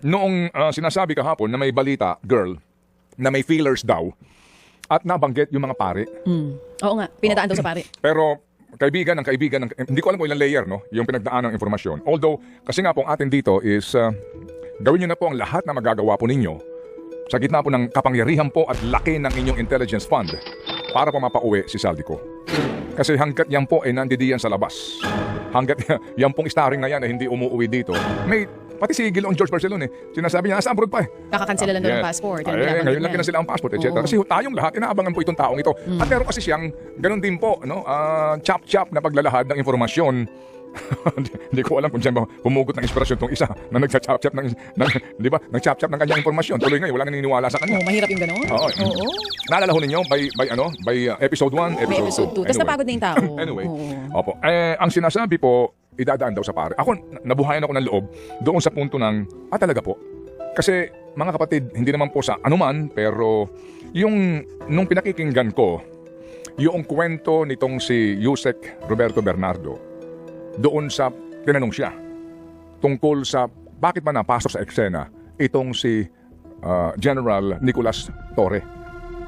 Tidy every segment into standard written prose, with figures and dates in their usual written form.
noong sinasabi kahapon na may balita, girl, na may feelers daw at nabanggit yung mga pare. Oo nga, pinadaan daw sa pare. Pero kaibigan ng hindi ko alam kung ilang layer, no, yung pinagdaan ng informasyon. Although, kasi nga po ang atin dito is, gawin nyo na po ang lahat na magagawa po ninyo sa gitna po ng kapangyarihan po at laki ng inyong intelligence fund para po mapauwi si Saldico. Kasi hanggat yan po ay nandidiyan sa labas, hanggat yan pong starring na yan ay hindi umuwi dito, may pati si Gilong George Barcelona sinasabi niya nasa abroad pa eh. Kakakansela lang daw ng passport. Ngayon lang na sila ang passport, etc. Kasi tayong lahat, inaabangan po itong taong ito. At meron kasi siyang, ganun din po, no? Chop-chop na paglalahad ng informasyon. Hindi ko alam kung diyan ba humugot ng inspirasyon tong isa na nagcha-chop-chop di ba? Nag-chop-chop ng kanyang informasyon. Tuloy ngayon, wala nang naniniwala sa kanya. Mahirap yung gano'n. Oo. Naalala ho ninyo by episode 1, May episode 2. Tapos napagod na yung tao. Anyway, opo. Ang sinasabi po, idadaan daw sa pare. Ako, nabuhayan ako ng loob doon sa punto ng, talaga po. Kasi, mga kapatid, hindi naman po sa anuman, pero nung pinakikinggan ko, yung kwento nitong si Yusek Roberto Bernardo, doon sa, tinanong siya, tungkol sa, bakit ba napasok sa eksena, itong si General Nicolas Torre,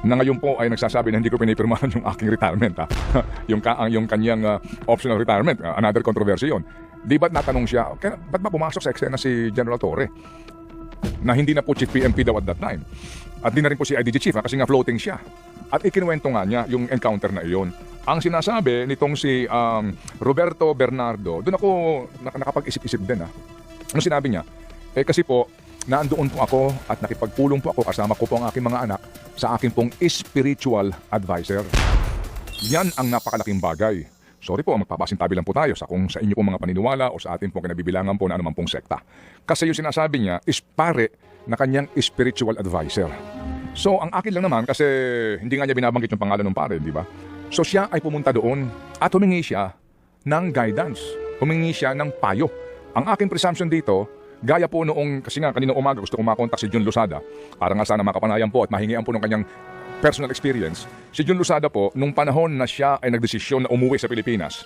na ngayon po ay nagsasabi na hindi ko pinipirmahan yung aking retirement. Yung kanyang optional retirement, another controversy yun. Di ba't natanong siya, ba't ba pumasok sa eksena si General Torre? Na hindi na po Chief PMP daw at that time. At di na rin po si IDG Chief kasi nga floating siya. At ikinuwento nga niya yung encounter na iyon. Ang sinasabi nitong si Roberto Bernardo, doon ako nakapag-isip-isip din. Ano sinabi niya? Kasi po, naandoon po ako at nakipagpulong po ako kasama ko po ang aking mga anak sa aking pong spiritual advisor. Yan ang napakalaking bagay. Sorry po, magpapasintabi lang po tayo sa inyo pong mga paniniwala o sa ating pong kinabibilangan po na anuman pong sekta. Kasi yung sinasabi niya is pare na kanyang spiritual advisor. So, ang akin lang naman, kasi hindi nga niya binabanggit yung pangalan ng pare, di ba? So, siya ay pumunta doon at humingi siya ng guidance. Humingi siya ng payo. Ang aking presumption dito, gaya po noong, kasi nga kanina umaga gusto kong makontak si Jun Losada para nga sana makapanayan po at mahingian po ng kanyang personal experience. Si Jun Losada po, nung panahon na siya ay nagdesisyon na umuwi sa Pilipinas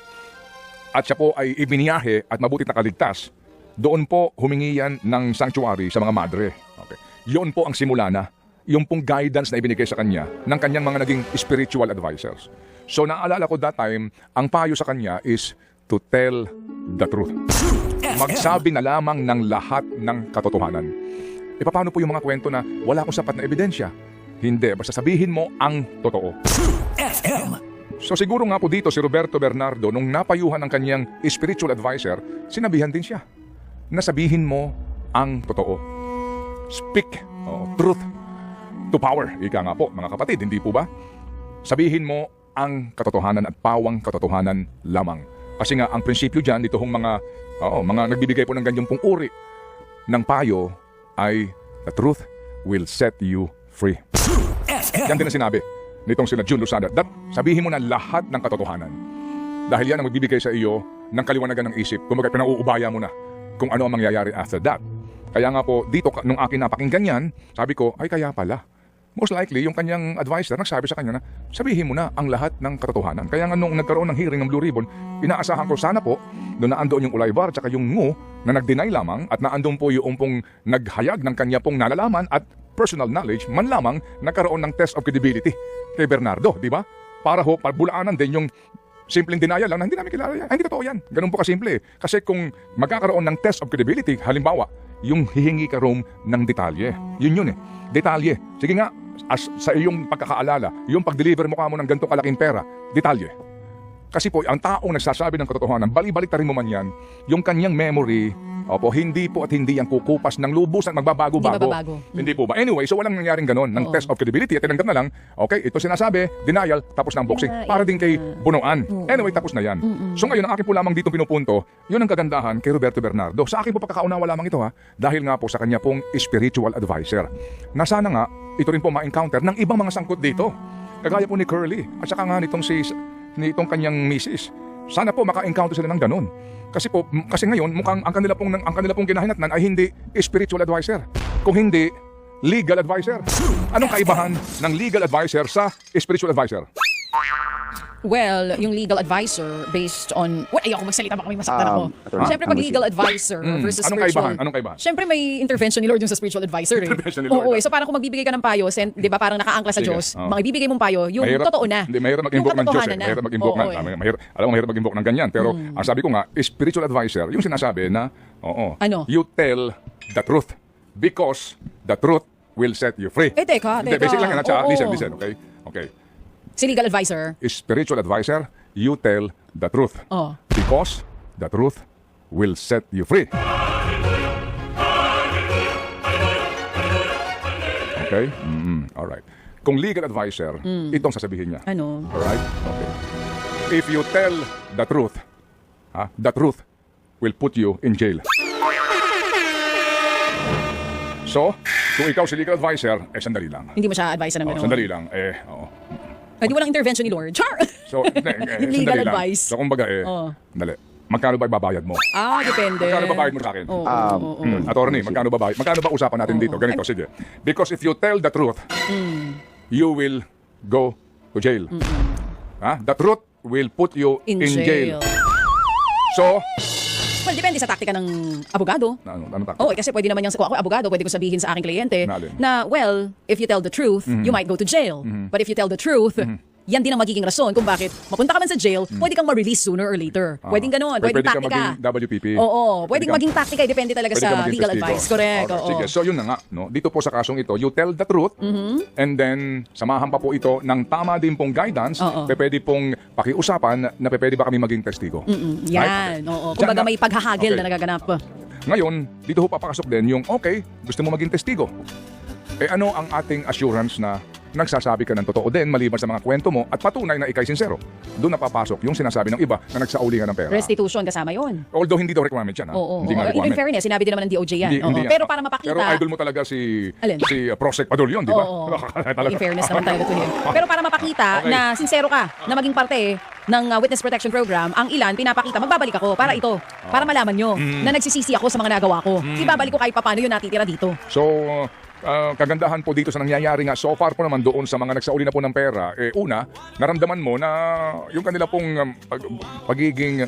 at siya po ay ibiniyahe at mabuti nakaligtas, doon po humingi yan ng sanctuary sa mga madre. Okay. Yun po ang simula na, yung pong guidance na ibinigay sa kanya ng kanyang mga naging spiritual advisors. So naalala ko that time, ang payo sa kanya is to tell the truth. Magsabi na lamang ng lahat ng katotohanan. Paano po yung mga kwento na wala akong sapat na ebidensya? Hindi, basta sabihin mo ang totoo. So siguro nga po dito si Roberto Bernardo, nung napayuhan ng kanyang spiritual advisor, sinabihan din siya na sabihin mo ang totoo. Speak truth to power. Ika nga po, mga kapatid, hindi po ba? Sabihin mo ang katotohanan at pawang katotohanan lamang. Kasi nga, ang prinsipyo dyan, dito hong mga nagbibigay po ng ganyang pong uri ng payo ay the truth will set you free. Yan din ang sinabi nitong sila Jun Losada. Sabihin mo na lahat ng katotohanan. Dahil yan ang magbibigay sa iyo ng kaliwanagan ng isip. Kung pinauubaya mo na kung ano ang mangyayari after that. Kaya nga po, dito, nung akin napakinggan yan, sabi ko, ay kaya pala. Most likely, yung kanyang advisor nagsabi sa kanya na sabihin mo na ang lahat ng katotohanan. Kaya nga nung nagkaroon ng hearing ng Blue Ribbon, inaasahan ko sana po doon naandoon yung Ulaybar at yung Ngu na nag-deny lamang at naandoon po yung pong naghayag ng kanya pong nalalaman at personal knowledge man lamang nagkaroon ng test of credibility kay Bernardo, di ba? Para ho, bulaanan din yung simpleng denial lang na hindi namin kilala yan. Ay, hindi totoo yan. Ganun po kasimple. Kasi kung magkakaroon ng test of credibility, halimbawa, yung hihingi ka room ng detalye. Yun eh. Detalye. Sige nga, sa iyong pagkakaalala, yung pag-deliver mo ka mo ng ganitong kalaking pera, detalye. Kasi po, ang taong nagsasabi ng katotohanan, balik-balik ta rin mo man yan, yung kanyang memory, hindi po at hindi yan kukupas ng lubos at magbabago-bago. Hindi po ba? Anyway, so walang nangyaring ganon ng test of credibility at tinanggap na lang, okay, ito sinasabi, denial, tapos ng boxing. Para din kay Bunuan. Anyway, tapos na yan. So ngayon, ang akin po lamang dito pinupunto, yun ang kagandahan kay Roberto Bernardo. Sa akin po pagkakaunawa lamang ito dahil nga po sa kanya pong spiritual advisor. Na sana nga, ito rin po ma-encounter ng ibang mga sangkot dito. Kagaya po ni Curly at saka nga nitong kanyang misis. Sana po maka-encounter sila ng ganun. Kasi ngayon mukhang ang kanila pong ginahinatnan ay hindi spiritual advisor. Kung hindi legal advisor. Anong kaibahan ng legal advisor sa spiritual advisor? Well, yung legal advisor based on... Well, ayoko magsalita, baka may masaktan ako. Attorney, Siyempre, pag I'm legal advisor versus Anong spiritual... kaibahan? Anong kaibahan? Siyempre, may intervention ni Lord yung sa spiritual advisor. Intervention ni Lord. Oo, so parang kung magbibigay ka ng payo, di ba parang nakaangkla sa Sige, Diyos, oo. magbibigay mong payo, yung totoo na. Hindi, mahirap mag-invoke Yung ng Diyos. katotohanan na. Mahirap mag-invoke Oo, alam mo, mahirap mag-invoke ng ganyan. Pero ang sabi ko nga, spiritual advisor, yung sinasabi na, Ano? you tell the truth because the truth will set you free. Teka. Hindi, basic lang yan. Oo. Listen, okay? Okay. Si legal advisor. Spiritual advisor, you tell the truth. Oh. Because the truth will set you free. Okay? Alright. Kung legal advisor, itong sasabihin niya. Ano? Alright? Okay. If you tell the truth will put you in jail. So, kung ikaw si legal advisor, sandali lang. Hindi mo siya advise ng gano'n. Sandali lang. Oo. Hindi walang intervention ni Lord. Char! So, Yung legal sandali lang. advice. So, kumbaga dali. Magkano ba ibabayad mo? Depende. Magkano ba bayad mo sa akin? Oo. Attorney, magkano ba bayad? Magkano ba usapan natin dito? Ganito, sige. Because if you tell the truth, you will go to jail. The truth will put you in jail. So, well, depende sa taktika ng abogado. ano takot? Oo, kasi pwede naman yung ako abogado, pwede ko sabihin sa aking kliyente Na alin? na, well, if you tell the truth, you might go to jail. But if you tell the truth, yan din ang magiging rason kung bakit mapunta ka man sa jail, pwede kang ma-release sooner or later. Pwedeng ganon, pwedeng Pwede ka taktika. maging WPP. Oo, Pwede pwedeng ka- maging taktika, depende talaga Pwede ka sa maging legal testigo. advice. Correct, Alright, oo. sige, so yun na nga. No? Dito po sa kasong ito, you tell the truth and then samahan pa po ito ng tama din pong guidance Oo. pwede pong pakiusapan na pwede ba kami maging testigo. Yan, Right? oo. Diyan Kumbaga na- may paghahagil Okay. na nagaganap. Ngayon, dito ho papakasok din yung, okay, gusto mo maging testigo. Ano ang ating assurance na nagsasabi ka ng totoo din maliban sa mga kwento mo at patunay na ikay sincero? Doon napapasok yung sinasabi ng iba na nagsauli nga ng pera. Restitution kasama yon. Although hindi daw requirement yan. Oo. Hindi nga In requirement. fairness, sinabi din naman ng DOJ yan. Oo. Hindi yan. Pero para mapakita... Pero idol mo talaga si Alin? Prosec Padulyon, di ba? Oo. Talaga. In fairness naman talaga to him. Pero para mapakita Okay. na sincero ka, na maging parte ng Witness Protection Program, ang ilan pinapakita, magbabalik ako para ito, para malaman nyo na nagsisisi ako sa mga nagawa ko. Ibabalik ko kahit paano yung natitira dito. So, kagandahan po dito sa nangyayari nga so far po naman doon sa mga nagsauli na po ng pera, una, naramdaman mo na yung kanila pong pagiging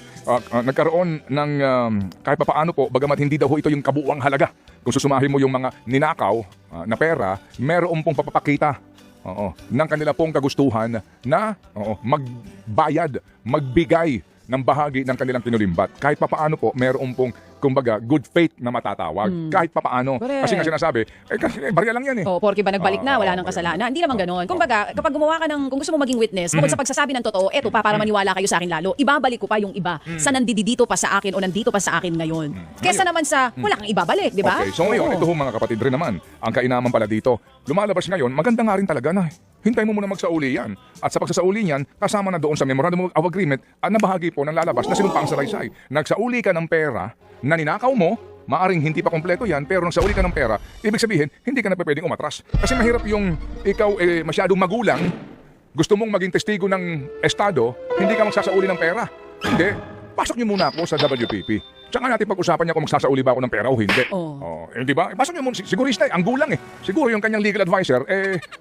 nagkaroon ng kahit papaano po, bagamat hindi daw ho ito yung kabuuang halaga. Kung susumahin mo yung mga ninakaw na pera, meron pong papapakita ng kanila pong kagustuhan na magbayad, magbigay ng bahagi ng kanilang kinulimbat. Kahit papaano po, meron pong, kumbaga, good faith na matatawag. Kahit papaano. Correct. Kasi nga sinasabi, kasi barya lang yan eh. O, porke ba nagbalik na, wala nang Okay. kasalanan. Hindi naman ganoon. Kumbaga, kapag gumawa ka ng, kung gusto mo maging witness, bukod sa pagsasabi ng totoo, eto pa, para maniwala kayo sa akin lalo, ibabalik ko pa yung iba sa nandito pa sa akin o nandito pa sa akin ngayon. Kesa naman sa, wala kang ibabalik, di ba? Okay, so ngayon, Oo. ito ho mga kapatid rin naman, ang kainaman pala dito, lumalabas ngayon, maganda nga rin talaga na hintay mo muna magsauli yan. At sa pagsasauli niyan, kasama na doon sa Memorandum of Agreement, at nabahagi po ng lalabas na sinumpang salaysay. Nagsauli ka ng pera na ninakaw mo, maaring hindi pa kompleto yan, pero nang sauli ka ng pera, ibig sabihin, hindi ka na pwedeng umatras. Kasi mahirap yung ikaw masyadong magulang, gusto mong maging testigo ng estado, hindi ka magsasauli ng pera. Hindi. Pasok niyo muna ako sa WPP. Tsaka natin pag-usapan niya kung magsasauli ba ako ng pera o hindi. Di ba? Pasok niyo muna, sigurista ang gulang eh. Siguro yung kanyang legal advisor,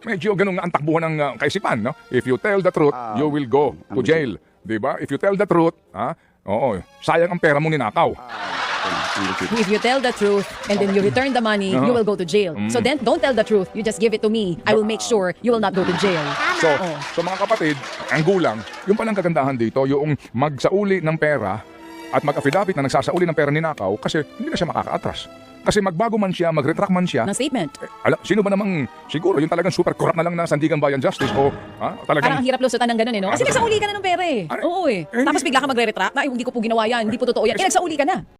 medyo ganun nga ang takbuhan ng kaisipan, no? If you tell the truth, you will go to jail. Di ba? If you tell the truth, sayang ang pera mong ninakaw. If you tell the truth and then you return the money, you will go to jail. So then, don't tell the truth. You just give it to me. I will make sure you will not go to jail. So mga kapatid, ang gulang, yung palang kagandahan dito, yung magsauli ng pera at mag-affidavit na nagsasauli ng pera ninakaw kasi hindi na siya makaka-atras. Kasi magbago man siya, mag-retract man siya, Ng statement. sino ba namang siguro yung talagang super corrupt na lang na Sandigan Bayan Justice o talagang Parang ang hirap lusutan ng ganun eh, no? Kasi nagsauli ka na ng pera eh. Ano? Oo eh. Tapos bigla ka magre-retract na, "Ay, hindi ko po ginawa yan, hindi po totoo yan. Eh, nagsauli ka na.